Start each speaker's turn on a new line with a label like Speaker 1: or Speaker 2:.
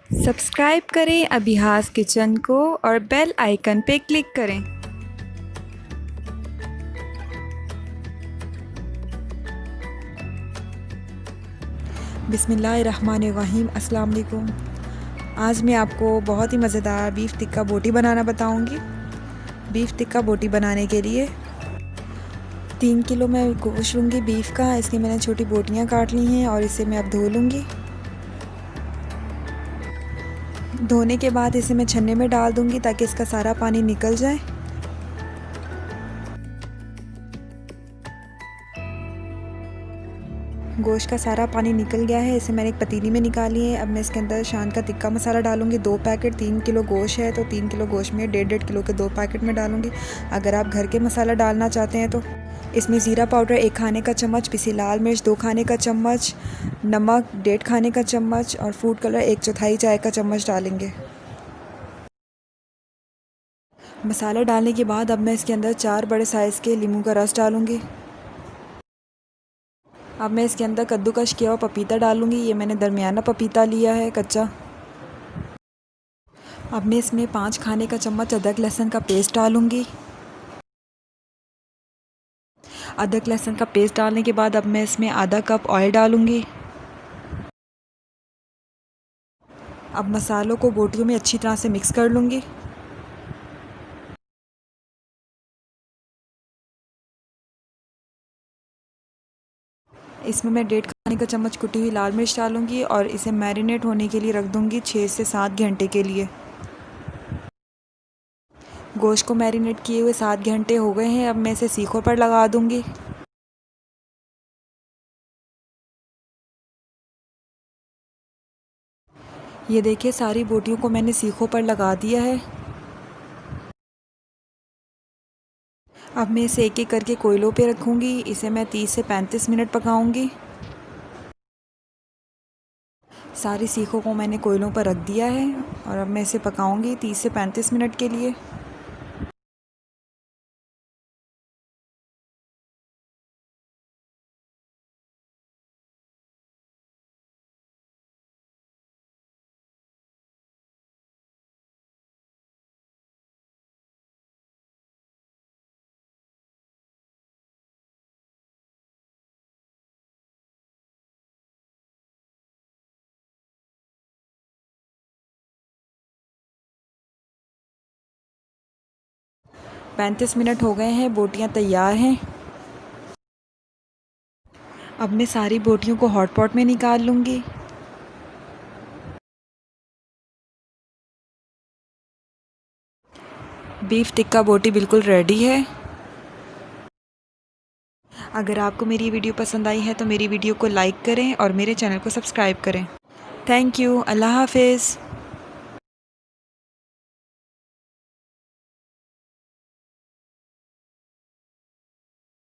Speaker 1: Subscribe करें अभिहास kitchen को और बेल आइकन पे क्लिक करें।
Speaker 2: बिस्मिल्लाहिर्रहमानिर्रहीम। अस्सलाम वालेकुम। आज मैं आपको बहुत ही मज़ेदार बीफ टिक्का बोटी बनाना बताऊंगी। बीफ टिक्का बोटी बनाने के लिए 3 किलो मैं गोश्त लूँगी बीफ का। इसकी मैंने छोटी बोटियां काट ली हैं और इसे मैं अब धो लूँगी। धोने के बाद इसे मैं छन्ने में डाल दूँगी ताकि इसका सारा पानी निकल जाए। गोश्त का सारा पानी निकल गया है। इसे मैंने एक पतीली में निकाली है। अब मैं इसके अंदर शान का टिक्का मसाला डालूंगी 2 पैकेट। 3 किलो गोश्त है तो 3 किलो गोश्त में 1.5 किलो के 2 पैकेट में डालूंगी। अगर आप घर के मसाला डालना चाहते हैं तो इसमें ज़ीरा पाउडर 1 खाने का चम्मच, पिसी लाल मिर्च 2 खाने का चम्मच, नमक 1.5 खाने का चम्मच और फूड कलर 1/4 चाय का चम्मच डालेंगे। मसाला डालने के बाद अब मैं इसके अंदर 4 बड़े साइज़ के नींबू का रस डालूंगी। अब मैं इसके अंदर कद्दूकश किया हुआ पपीता डालूंगी। ये मैंने दरमियाना पपीता लिया है कच्चा। अब मैं इसमें 5 खाने का चम्मच अदरक लहसुन का पेस्ट डालूंगी। अदरक लहसुन का पेस्ट डालने के बाद अब मैं इसमें आधा कप ऑयल डालूंगी। अब मसालों को बोटियों में अच्छी तरह से मिक्स कर लूँगी। इसमें मैं 1.5 खाने का चम्मच कुटी हुई लाल मिर्च डालूंगी और इसे मैरिनेट होने के लिए रख दूंगी 6 से 7 घंटे के लिए। गोश्त को मैरिनेट किए हुए 7 घंटे हो गए हैं। अब मैं इसे सीखों पर लगा दूंगी। ये देखिए सारी बोटियों को मैंने सीखों पर लगा दिया है। अब मैं इसे एक एक करके कोयलों पे रखूँगी। इसे मैं 30 से 35 मिनट पकाऊँगी। सारी सीखों को मैंने कोयलों पर रख दिया है और अब मैं इसे पकाऊँगी 30 से 35 मिनट के लिए। पैंतीस मिनट हो गए हैं। बोटियाँ तैयार हैं। अब मैं सारी बोटियों को हॉट पॉट में निकाल लूँगी। बीफ टिक्का बोटी बिल्कुल रेडी है। अगर आपको मेरी वीडियो पसंद आई है तो मेरी वीडियो को लाइक करें और मेरे चैनल को सब्सक्राइब करें। Thank you. अल्लाह हाफिज़।